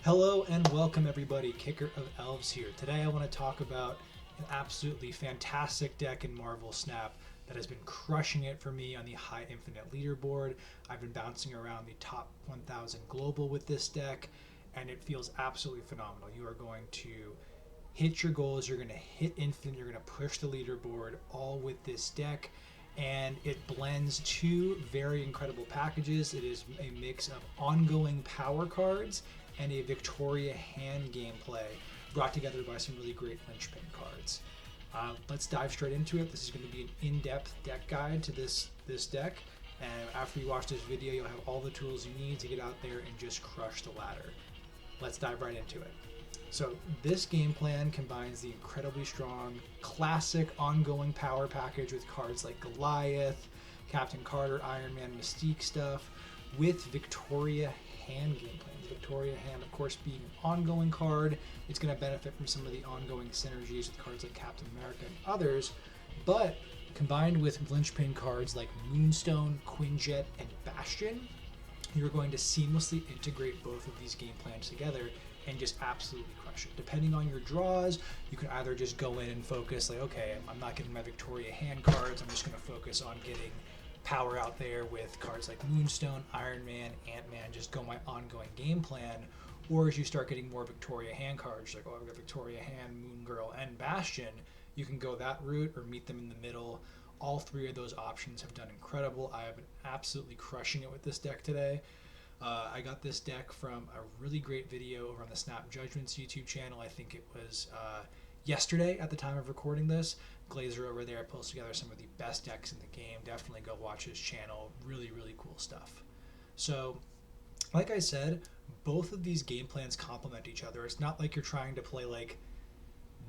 Hello and welcome everybody, Kicker of Elves here. Today I want to talk about an absolutely fantastic deck in Marvel Snap that has been crushing it for me on the High Infinite leaderboard. I've been bouncing around the top 1000 global with this deck and it feels absolutely phenomenal. You are going to hit your goals, you're going to hit infinite, you're going to push the leaderboard all with this deck. And it blends two very incredible packages. It is a mix of ongoing power cards and a Victoria hand gameplay brought together by some really great lynchpin cards. Let's dive straight into it. This is going to be an in-depth deck guide to this deck, and after you watch this video you'll have all the tools you need to get out there and just crush the ladder. Let's dive right into it. So this game plan combines the incredibly strong classic ongoing power package with cards like Goliath, Captain Carter, Iron Man, Mystique stuff with Victoria hand game plans. Victoria hand, of course, being an ongoing card, it's going to benefit from some of the ongoing synergies with cards like Captain America and others, but combined with linchpin cards like Moonstone, Quinjet, and Bastion, you're going to seamlessly integrate both of these game plans together and just absolutely crush it. Depending on your draws, you can either just go in and focus like, okay, I'm not getting my Victoria hand cards, I'm just going to focus on getting power out there with cards like Moonstone, Iron Man, Ant-Man, just go my ongoing game plan. Or as you start getting more Victoria hand cards, like, oh, I've got Victoria hand, Moon Girl, and Bastion, you can go that route or meet them in the middle. All three of those options have done incredible. I have been absolutely crushing it with this deck today. I got this deck from a really great video over on the Snap Judgments YouTube channel. I think it was yesterday at the time of recording this. Glazer over there pulls together some of the best decks in the game. Definitely go watch his channel. Really, really cool stuff. So, like I said, both of these game plans complement each other. It's not like you're trying to play like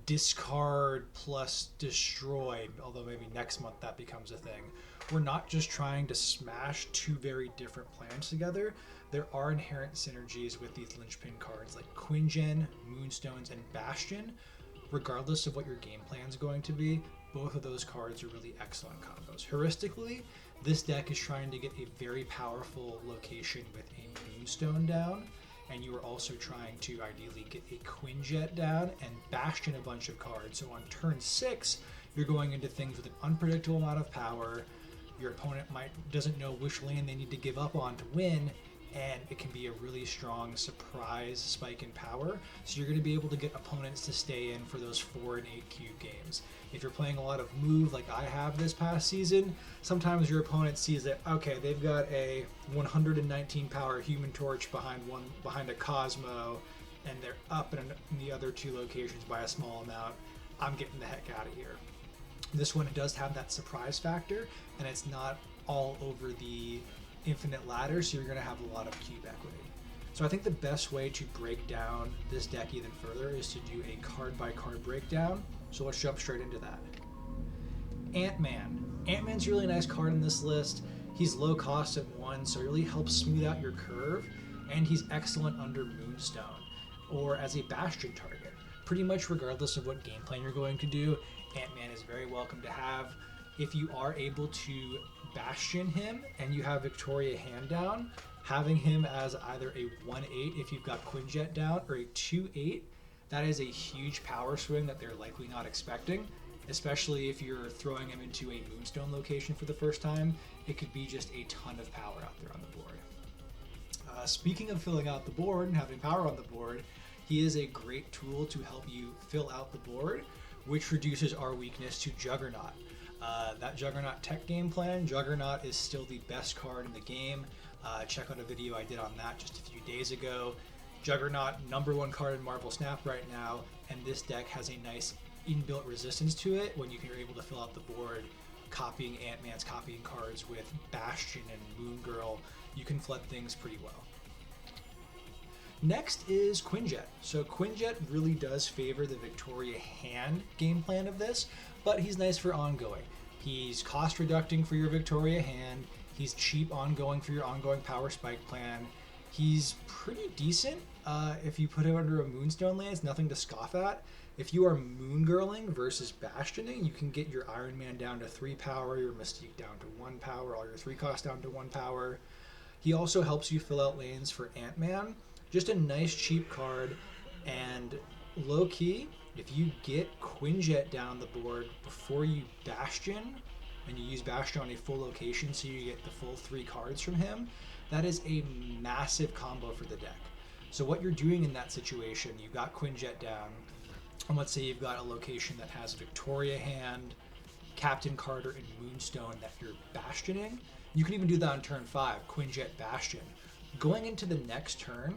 discard plus destroy, although maybe next month that becomes a thing. We're not just trying to smash two very different plans together. There are inherent synergies with these linchpin cards like Quinjet, Moonstones, and Bastion. Regardless of what your game plan is going to be, both of those cards are really excellent combos. Heuristically, this deck is trying to get a very powerful location with a Moonstone down, and you are also trying to ideally get a Quinjet down and Bastion a bunch of cards. So on turn 6, you're going into things with an unpredictable amount of power. Your opponent doesn't know which land they need to give up on to win, and it can be a really strong surprise spike in power. So you're going to be able to get opponents to stay in for those 4 and 8 cube games. If you're playing a lot of move like I have this past season, sometimes your opponent sees that, okay, they've got a 119 power Human Torch behind a Cosmo, and they're up in the other two locations by a small amount. I'm getting the heck out of here. This one does have that surprise factor, and it's not all over the infinite ladder, so you're going to have a lot of cube equity. So I think the best way to break down this deck even further is to do a card by card breakdown. So let's jump straight into that. Ant-Man. Ant-Man's a really nice card in this list. He's low cost at 1, so it really helps smooth out your curve, and he's excellent under Moonstone or as a Bastion target. Pretty much regardless of what game plan you're going to do, Ant-Man is very welcome to have. If you are able to Bastion him and you have Victoria hand down, having him as either a 1/8 if you've got Quinjet down or a 2/8, that is a huge power swing that they're likely not expecting, especially if you're throwing him into a Moonstone location for the first time. It could be just a ton of power out there on the board. Speaking of filling out the board and having power on the board, he is a great tool to help you fill out the board, which reduces our weakness to Juggernaut. That Juggernaut tech game plan, Juggernaut is still the best card in the game. Check out a video I did on that just a few days ago. Juggernaut, #1 card in Marvel Snap right now, and this deck has a nice inbuilt resistance to it when you're able to fill out the board, copying Ant-Man's copying cards with Bastion and Moon Girl. You can flood things pretty well. Next is Quinjet. So Quinjet really does favor the Victoria hand game plan of this, but he's nice for ongoing. He's cost reducting for your Victoria hand. He's cheap ongoing for your ongoing power spike plan. He's pretty decent if you put him under a Moonstone land. It's nothing to scoff at. If you are Moon Girling versus Bastioning, you can get your Iron Man down to 3 power, your Mystique down to 1 power, all your 3 costs down to 1 power. He also helps you fill out lanes for Ant-Man. Just a nice cheap card, and low key, if you get Quinjet down the board before you Bastion, and you use Bastion on a full location so you get the full 3 cards from him, that is a massive combo for the deck. So what you're doing in that situation, you've got Quinjet down, and let's say you've got a location that has Victoria Hand, Captain Carter, and Moonstone that you're Bastioning. You can even do that on turn 5, Quinjet Bastion. Going into the next turn,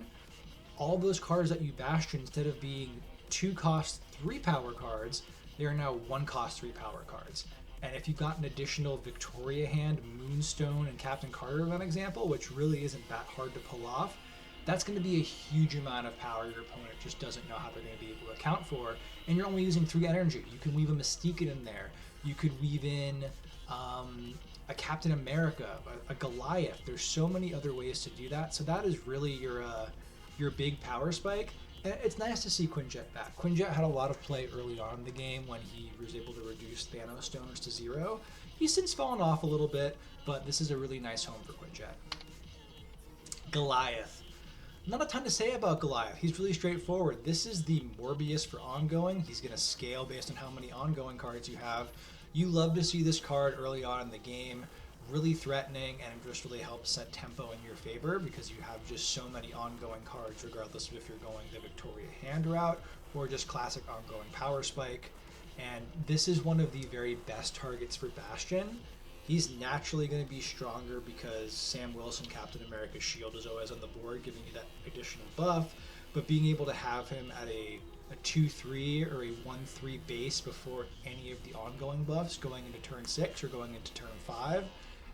all those cards that you Bastion, instead of being 2 cost 3 power cards, they are now 1 cost 3 power cards. And if you've got an additional Victoria Hand, Moonstone, and Captain Carter in that example, which really isn't that hard to pull off, that's going to be a huge amount of power your opponent just doesn't know how they're going to be able to account for. And you're only using 3 energy. You can weave a Mystique in there. You could weave in a Captain America, a Goliath. There's so many other ways to do that. So that is really your big power spike. And it's nice to see Quinjet back. Quinjet had a lot of play early on in the game when he was able to reduce Thanos Stoners to 0. He's since fallen off a little bit, but this is a really nice home for Quinjet. Goliath. Not a ton to say about Goliath. He's really straightforward. This is the Morbius for ongoing. He's going to scale based on how many ongoing cards you have. You love to see this card early on in the game, really threatening, and it just really helps set tempo in your favor because you have just so many ongoing cards, regardless of if you're going the Victoria Hand route or just classic ongoing power spike. And this is one of the very best targets for Bastion. He's naturally going to be stronger because Sam Wilson, Captain America's shield, is always on the board, giving you that additional buff. But being able to have him at a 2-3 or a 1-3 base before any of the ongoing buffs going into turn 6 or going into turn 5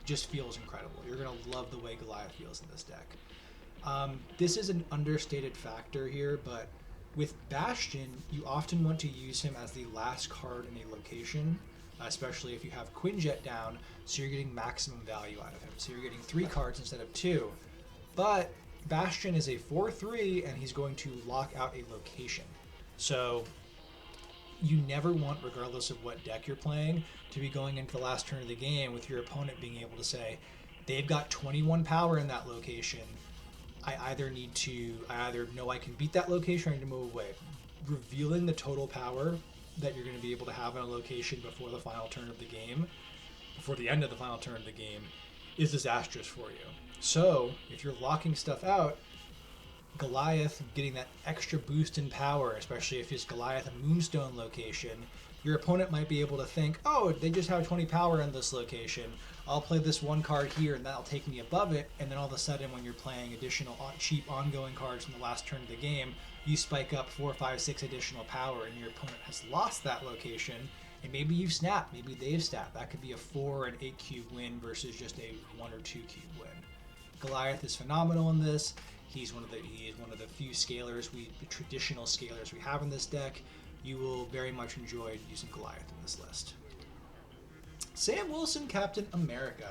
just feels incredible. You're going to love the way Goliath feels in this deck. This is an understated factor here, but with Bastion, you often want to use him as the last card in a location, especially if you have Quinjet down, so you're getting maximum value out of him. So you're getting 3 cards instead of 2. But Bastion is a 4-3, and he's going to lock out a location. So you never want, regardless of what deck you're playing, to be going into the last turn of the game with your opponent being able to say, they've got 21 power in that location. I either know I can beat that location or I need to move away. Revealing the total power that you're going to be able to have in a location before the final turn of the game, before the end of the final turn of the game, is disastrous for you. So if you're locking stuff out, Goliath getting that extra boost in power, especially if it's Goliath a Moonstone location, your opponent might be able to think, oh, they just have 20 power in this location. I'll play this 1 card here and that'll take me above it. And then all of a sudden when you're playing additional cheap ongoing cards from the last turn of the game, you spike up 4, 5, 6 additional power and your opponent has lost that location. And maybe you've snapped, maybe they've snapped. That could be a 4 and 8 cube win versus just a 1 or 2 cube win. Goliath is phenomenal in this. He is one of the few scalers, the traditional scalers we have in this deck. You will very much enjoy using Goliath in this list. Sam Wilson, Captain America.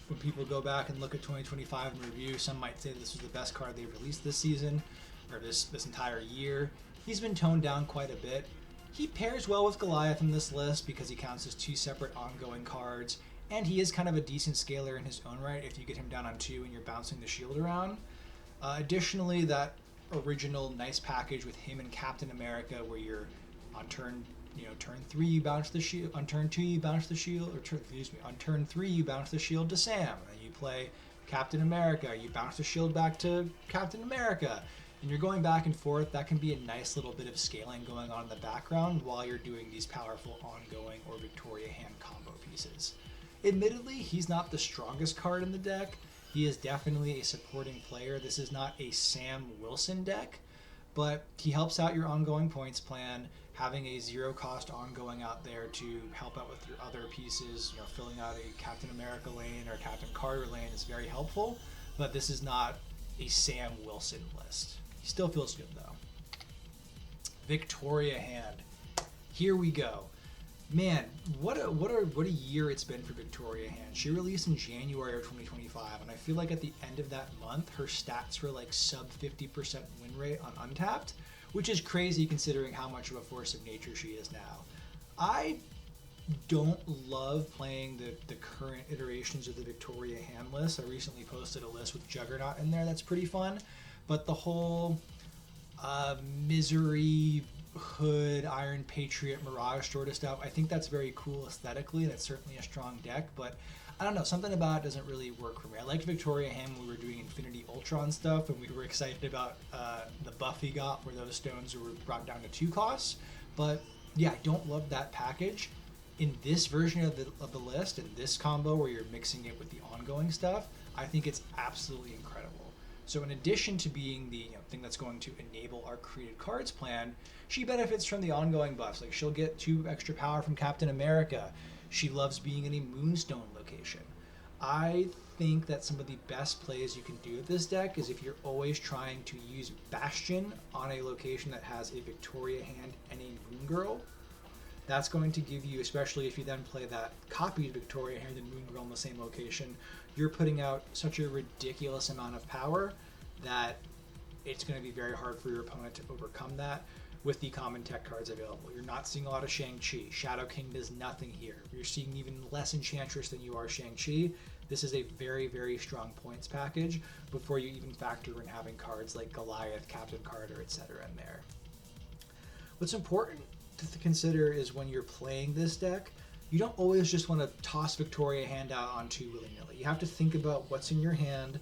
When people go back and look at 2025 and review, some might say this was the best card they've released this season, or this entire year. He's been toned down quite a bit. He pairs well with Goliath in this list because he counts as 2 separate ongoing cards, and he is kind of a decent scaler in his own right if you get him down on 2 and you're bouncing the shield around. Additionally, that original nice package with him and Captain America where you're on turn 3 you bounce the shield, on turn 2 you bounce the shield, on turn 3 you bounce the shield to Sam, and you play Captain America, you bounce the shield back to Captain America, and you're going back and forth. That can be a nice little bit of scaling going on in the background while you're doing these powerful ongoing or Victoria Hand combo pieces. Admittedly, he's not the strongest card in the deck. He is definitely a supporting player. This is not a Sam Wilson deck, but he helps out your ongoing points plan. Having a 0 cost ongoing out there to help out with your other pieces, filling out a Captain America lane or Captain Carter lane is very helpful, but this is not a Sam Wilson list. He still feels good though. Victoria Hand. Here we go. Man, what a year it's been for Victoria Hand. She released in January of 2025, and I feel like at the end of that month, her stats were like sub 50% win rate on Untapped, which is crazy considering how much of a force of nature she is now. I don't love playing the current iterations of the Victoria Hand list. I recently posted a list with Juggernaut in there that's pretty fun, but the whole Misery, Hood, Iron Patriot, Mirage sort of stuff, I think that's very cool aesthetically. That's certainly a strong deck, but I don't know, something about it doesn't really work for me. I liked Victoria Hand when we were doing Infinity Ultron stuff, and we were excited about the buff he got where those stones were brought down to 2 costs. But yeah, I don't love that package. In this version of the list, in this combo where you're mixing it with the ongoing stuff, I think it's absolutely incredible. So in addition to being the thing that's going to enable our created cards plan, she benefits from the ongoing buffs. Like she'll get 2 extra power from Captain America. She loves being in a Moonstone location. I think that some of the best plays you can do with this deck is if you're always trying to use Bastion on a location that has a Victoria Hand and a Moon Girl. That's going to give you, especially if you then play that copied Victoria Hand and Moon Girl in the same location, you're putting out such a ridiculous amount of power that it's going to be very hard for your opponent to overcome that with the common tech cards available. You're not seeing a lot of Shang-Chi. Shadow King does nothing here. You're seeing even less Enchantress than you are Shang-Chi. This is a very, very strong points package before you even factor in having cards like Goliath, Captain Carter, etc. in there. What's important to consider is when you're playing this deck, you don't always just want to toss Victoria Hand out onto willy-nilly. You have to think about what's in your hand.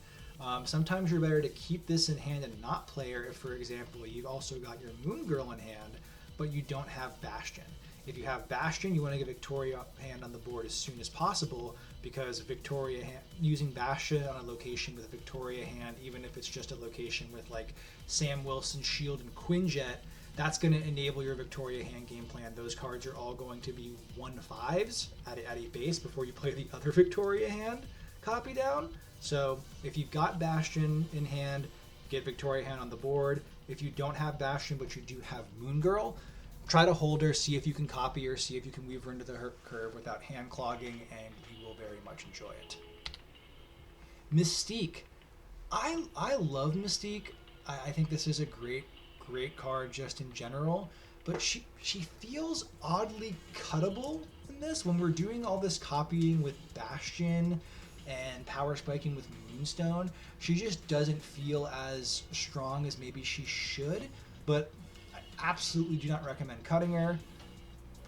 Sometimes you're better to keep this in hand and not play her if, for example, you've also got your Moon Girl in hand, but you don't have Bastion. If you have Bastion, you want to get Victoria Hand on the board as soon as possible, because Victoria Hand, using Bastion on a location with Victoria Hand, even if it's just a location with like Sam Wilson, Shield, and Quinjet, that's going to enable your Victoria Hand game plan. Those cards are all going to be 1/5s at a base before you play the other Victoria Hand copy down. So if you've got Bastion in hand, get Victoria Hand on the board. If you don't have Bastion but you do have Moon Girl, try to hold her, see if you can copy her, see if you can weave her into the curve without hand clogging, and you will very much enjoy it. Mystique. I love Mystique. I think this is a great card just in general, but she feels oddly cuttable in this. When we're doing all this copying with Bastion and power spiking with Moonstone, she just doesn't feel as strong as maybe she should, but I absolutely do not recommend cutting her.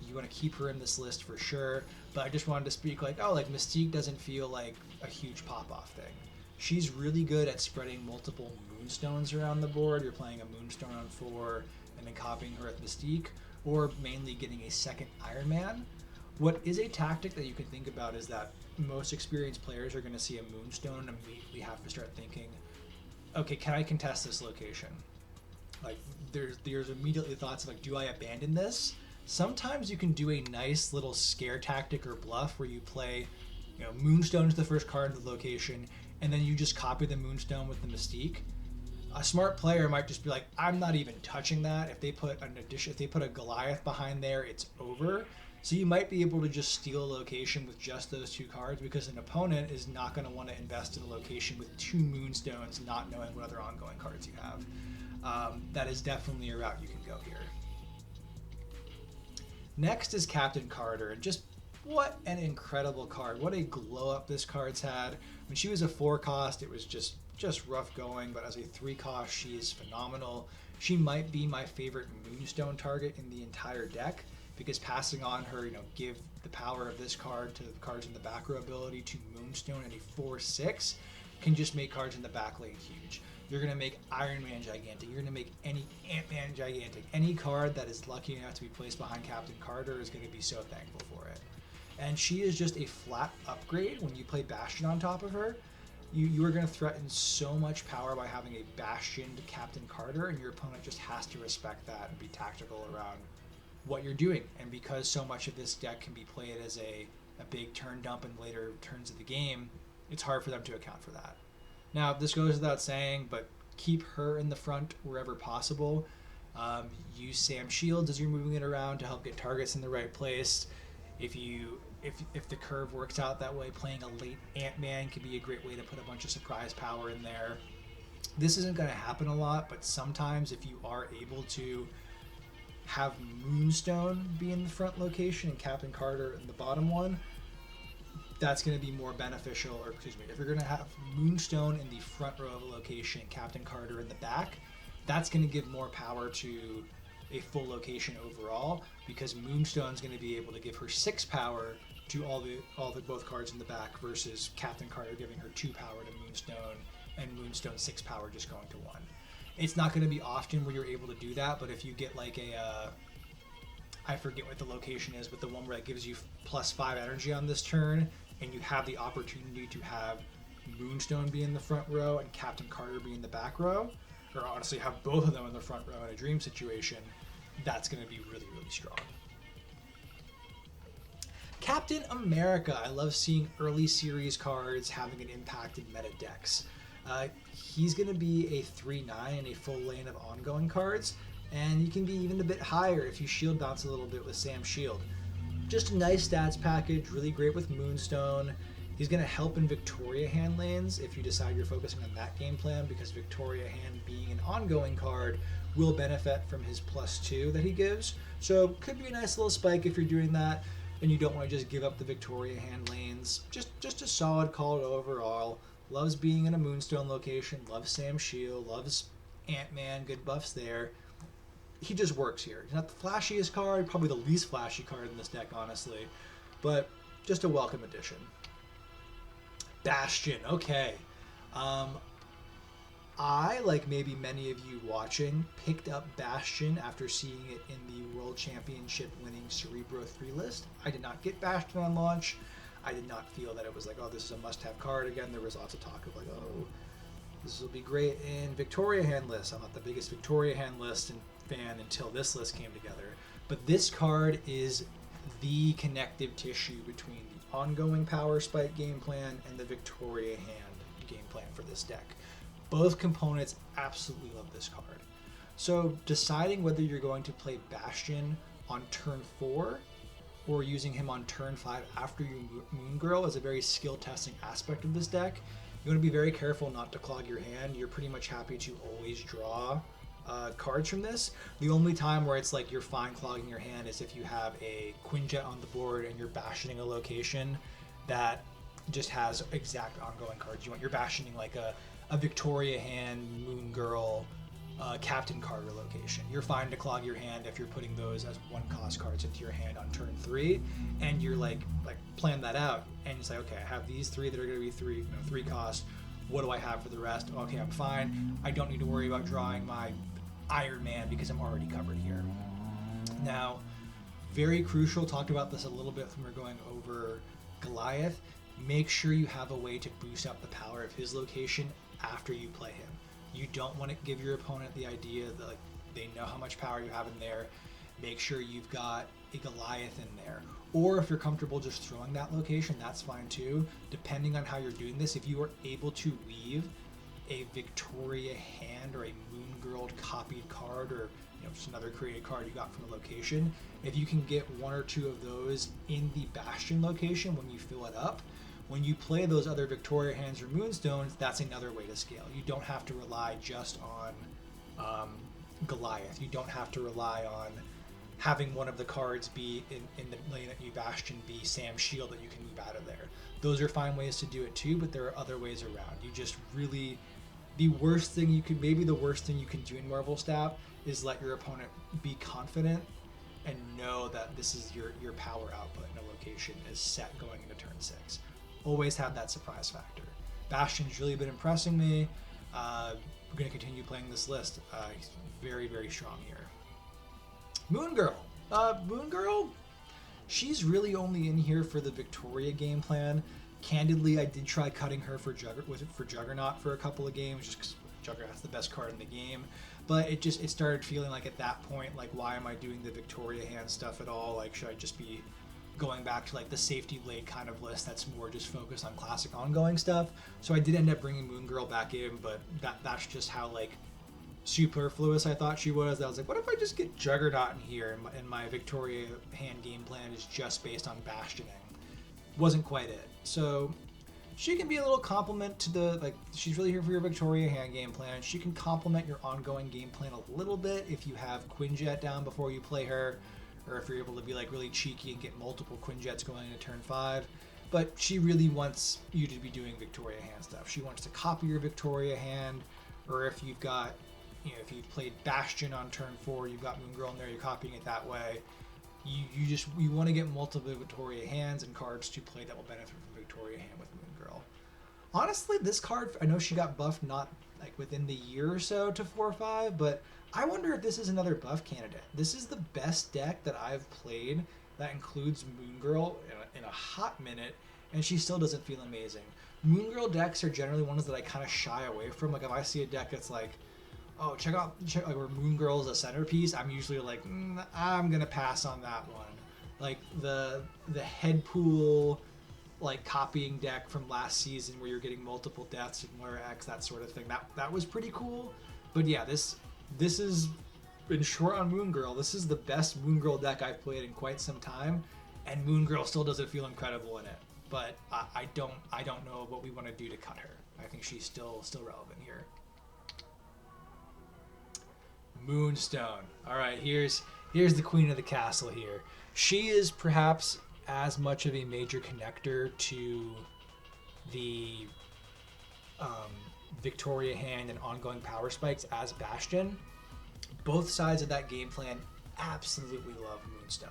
You want to keep her in this list for sure, but I just wanted to speak like Mystique doesn't feel like a huge pop-off thing. She's really good at spreading multiple Moonstones around the board. You're playing a Moonstone on 4 and then copying her at Mystique, or mainly getting a second Iron Man. What is a tactic that you can think about is that most experienced players are going to see a Moonstone and immediately have to start thinking, okay, can I contest this location? Like there's immediately thoughts of like, do I abandon this? Sometimes you can do a nice little scare tactic or bluff where you play, Moonstone's the first card in the location, and then you just copy the Moonstone with the Mystique. A smart player might just be like, I'm not even touching that. If they put a Goliath behind there, it's over. So you might be able to just steal a location with just those 2 cards, because an opponent is not going to want to invest in a location with 2 Moonstones, not knowing what other ongoing cards you have. That is definitely a route you can go here. Next is Captain Carter, and just what an incredible card. What a glow up this card's had. When she was a 4 cost, it was just rough going, but as a 3 cost, she is phenomenal. She might be my favorite Moonstone target in the entire deck, because passing on her, give the power of this card to the cards in the back row ability to Moonstone at a 4/6 can just make cards in the back lane huge. You're going to make Iron Man gigantic. You're going to make any Ant-Man gigantic. Any card that is lucky enough to be placed behind Captain Carter is going to be so thankful for it. And she is just a flat upgrade when you play Bastion on top of her. You are going to threaten so much power by having a Bastion to Captain Carter, and your opponent just has to respect that and be tactical around what you're doing. And because so much of this deck can be played as a big turn dump in later turns of the game, it's hard for them to account for that. Now, this goes without saying, but keep her in the front wherever possible. Use Sam Shields as you're moving it around to help get targets in the right place. If the curve works out that way, playing a late Ant-Man can be a great way to put a bunch of surprise power in there. This isn't going to happen a lot, but sometimes if you are able to have Moonstone be in the front location and Captain Carter in the bottom one, that's going to be more beneficial, or excuse me, if you're going to have Moonstone in the front row of a location, Captain Carter in the back, that's going to give more power to a full location overall, because Moonstone's going to be able to give her 6 power to both cards in the back versus Captain Carter giving her 2 power to Moonstone and Moonstone 6 power just going to 1. It's not going to be often where you're able to do that, but if you get like a I forget what the location is, but the one where it gives you +5 energy on this turn, and you have the opportunity to have Moonstone be in the front row and Captain Carter be in the back row, or honestly have both of them in the front row in a dream situation, that's going to be really, really strong. Captain America. I love seeing early series cards having an impact in meta decks. He's going to be a 3/9 in a full lane of ongoing cards, and you can be even a bit higher if you shield bounce a little bit with Sam's Shield. Just a nice stats package, really great with Moonstone. He's going to help in Victoria hand lanes if you decide you're focusing on that game plan, because Victoria hand being an ongoing card will benefit from his +2 that he gives. So could be a nice little spike if you're doing that and you don't want to just give up the Victoria hand lanes. Just a solid call overall. Loves being in a Moonstone location, loves Sam's Shield, loves Ant-Man, good buffs there. He just works here. He's not the flashiest card, probably the least flashy card in this deck, honestly, but just a welcome addition. Bastion, okay. I, like maybe many of you watching, picked up Bastion after seeing it in the World Championship winning Cerebro 3 list. I did not get Bastion on launch. I did not feel that it was like, oh, this is a must-have card. Again, there was lots of talk of like, oh, this will be great in Victoria hand lists. I'm not the biggest Victoria hand list fan until this list came together. But this card is the connective tissue between the ongoing power spike game plan and the Victoria hand game plan for this deck. Both components absolutely love this card. So deciding whether you're going to play Bastion on turn 4 or using him on turn 5 after you Moon Girl is a very skill testing aspect of this deck. You want to be very careful not to clog your hand. You're pretty much happy to always draw cards from this. The only time where it's like you're fine clogging your hand is if you have a Quinjet on the board and you're bastioning a location that just has exact ongoing cards. You're bastioning like a Victoria hand, Moon Girl, Captain Carter location. You're fine to clog your hand if you're putting those as 1-cost cards into your hand on turn 3, and you're like plan that out, and you say, okay, I have these 3 that are going to be 3 cost. What do I have for the rest? Okay, I'm fine. I don't need to worry about drawing my Iron Man because I'm already covered here. Now, very crucial, talked about this a little bit when we were going over Goliath. Make sure you have a way to boost up the power of his location after you play him. You don't want to give your opponent the idea that like they know how much power you have in there. Make sure you've got a Goliath in there. Or if you're comfortable just throwing that location, that's fine too. Depending on how you're doing this, if you are able to weave a Victoria hand or a Moon Girl copied card, or just another created card you got from a location, if you can get 1 or 2 of those in the Bastion location when you fill it up, when you play those other Victoria hands or Moonstones, that's another way to scale. You don't have to rely just on Goliath. You don't have to rely on having one of the cards be in the lane that you Bastion be Sam's Shield that you can move out of there. Those are fine ways to do it too, but there are other ways around. You just really, the worst thing you can do in Marvel Snap is let your opponent be confident and know that this is your power output in a location is set going into turn 6. Always have that surprise factor. Bastion's really been impressing me. We're going to continue playing this list. He's very, very strong here. Moon Girl. Moon Girl, she's really only in here for the Victoria game plan. Candidly, I did try cutting her for Juggernaut for a couple of games, just because Juggernaut's the best card in the game. But it started feeling like at that point, like, why am I doing the Victoria hand stuff at all? Like, should I just be going back to like the safety blade kind of list that's more just focused on classic ongoing stuff? So I did end up bringing Moon Girl back in, but that's just how like superfluous I thought she was. I was like, what if I just get Juggernaut in here and my Victoria hand game plan is just based on bastioning? Wasn't quite it. So she can be a little complement to the, like, she's really here for your Victoria hand game plan. She can complement your ongoing game plan a little bit if you have Quinjet down before you play her, or if you're able to be like really cheeky and get multiple Quinjets going into turn 5. but she really wants you to be doing Victoria hand stuff. She wants to copy your Victoria hand, or if you've got, if you've played Bastion on turn 4, you've got Moon Girl in there, you're copying it that way. You want to get multiple Victoria hands and cards to play that will benefit from Victoria hand with Moon Girl. Honestly, this card, I know she got buffed not like within the year or so to 4 or 5, but I wonder if this is another buff candidate. This is the best deck that I've played that includes Moon Girl in a hot minute, and she still doesn't feel amazing. Moon Girl decks are generally ones that I kind of shy away from. Like if I see a deck that's like, oh, check out like where Moon Girl is a centerpiece, I'm usually like, I'm gonna pass on that one. Like the head pool, like copying deck from last season where you're getting multiple deaths and Moira X, that sort of thing. That was pretty cool. But yeah, this is, in short, on Moon Girl, this is the best Moon Girl deck I've played in quite some time, and Moon Girl still doesn't feel incredible in it. But I don't know what we want to do to cut her. I think she's still relevant here. Moonstone. All right, here's the queen of the castle here. She is perhaps as much of a major connector to the Victoria hand and ongoing power spikes as Bastion. Both sides of that game plan absolutely love Moonstone.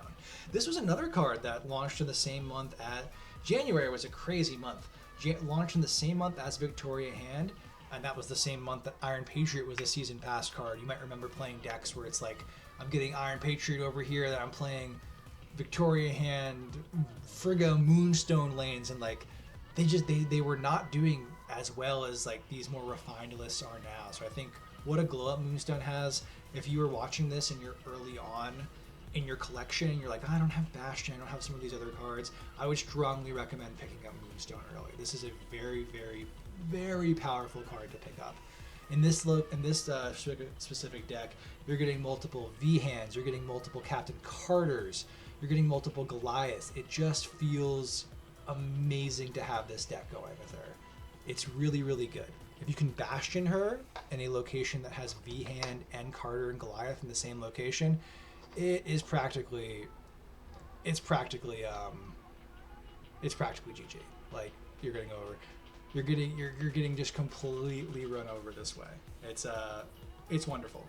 This was another card that launched in the same month as January. Was a crazy month. Launched in the same month as Victoria hand, and that was the same month that Iron Patriot was a season pass card. You might remember playing decks where it's like, I'm getting Iron Patriot over here, that I'm playing Victoria hand, Frigga Moonstone lanes, and like they were not doing as well as like these more refined lists are now. So I think what a glow up Moonstone has. If you were watching this and you're early on in your collection and you're like, I don't have Bastion, I don't have some of these other cards, I would strongly recommend picking up Moonstone early. This is a very, very, very powerful card to pick up. In this specific deck, you're getting multiple V hands, you're getting multiple Captain Carters, you're getting multiple Goliaths. It just feels amazing to have this deck going with her. It's really, really good. If you can Bastion her in a location that has V hand and Carter and Goliath in the same location, it's practically GG. Like you're getting just completely run over this way. It's wonderful.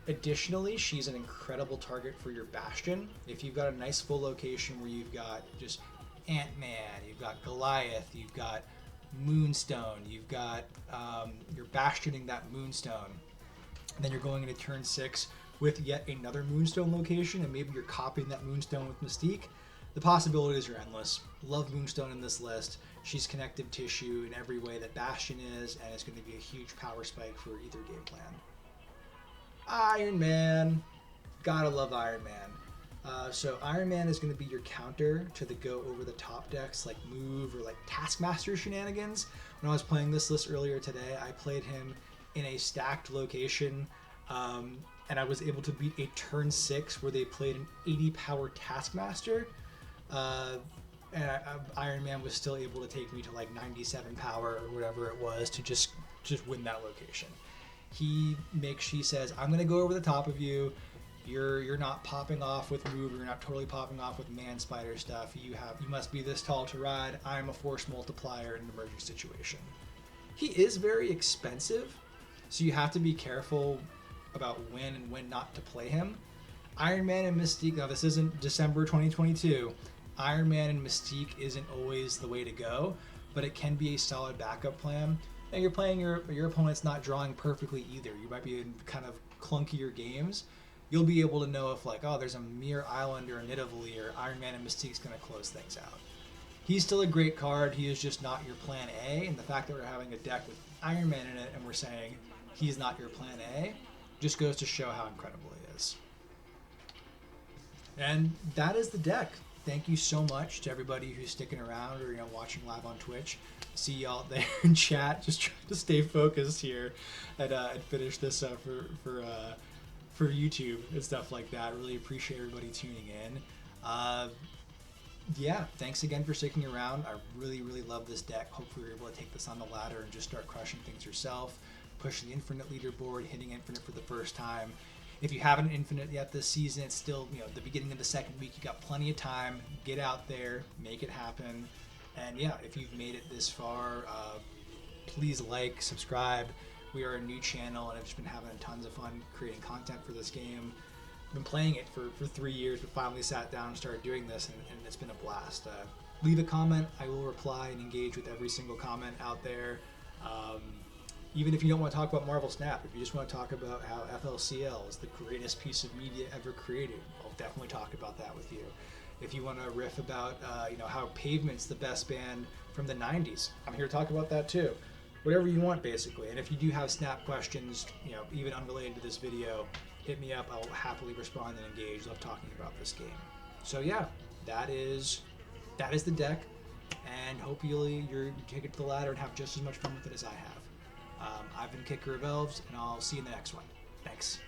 Additionally, she's an incredible target for your Bastion. If you've got a nice full location where you've got just Ant-Man, you've got Goliath, you've got Moonstone, you've got you're Bastioning that Moonstone, and then you're going into turn 6 with yet another Moonstone location, and maybe you're copying that Moonstone with Mystique. The possibilities are endless. Love Moonstone in this list. She's connective tissue in every way that Bastion is, and it's going to be a huge power spike for either game plan. Iron Man. Gotta love Iron Man. So Iron Man is going to be your counter to the go over the top decks like Move or like Taskmaster shenanigans. When I was playing this list earlier today, I played him in a stacked location, and I was able to beat a turn 6 where they played an 80 power Taskmaster, and Iron Man was still able to take me to like 97 power or whatever it was to just win that location. He says, I'm going to go over the top of you. You're not popping off with Move. You're not totally popping off with Man Spider stuff. You must be this tall to ride. I'm a force multiplier in an emerging situation. He is very expensive, so you have to be careful about when and when not to play him. Iron Man and Mystique. Now this isn't December 2022. Iron Man and Mystique isn't always the way to go, but it can be a solid backup plan. And you're playing your opponent's not drawing perfectly either. You might be in kind of clunkier games. You'll be able to know if like, oh, there's a Mir Island or a Nidavellir, or Iron Man and Mystique's going to close things out. He's still a great card. He is just not your plan A. And the fact that we're having a deck with Iron Man in it and we're saying he's not your plan A just goes to show how incredible he is. And that is the deck. Thank you so much to everybody who's sticking around or watching live on Twitch. See y'all there in chat. Just trying to stay focused here and finish this up for YouTube and stuff like that. Really appreciate everybody tuning in. Yeah, thanks again for sticking around. I really, really love this deck. Hopefully you're able to take this on the ladder and just start crushing things yourself, pushing the Infinite leaderboard, hitting Infinite for the first time. If you haven't Infinite yet this season, it's still, the beginning of the second week. You got plenty of time. Get out there, make it happen. And yeah, if you've made it this far, please like, subscribe. We are a new channel, and I've just been having tons of fun creating content for this game. I've been playing it for 3 years, but finally sat down and started doing this, and it's been a blast. Leave a comment. I will reply and engage with every single comment out there. Even if you don't want to talk about Marvel Snap, if you just want to talk about how FLCL is the greatest piece of media ever created, I'll definitely talk about that with you. If you want to riff about how Pavement's the best band from the 90s, I'm here to talk about that too. Whatever you want, basically. And if you do have Snap questions, even unrelated to this video, hit me up. I'll happily respond and engage. Love talking about this game. So yeah, that is the deck, and hopefully you take it to the ladder and have just as much fun with it as I have. I've been Kicker of Elves, and I'll see you in the next one. Thanks.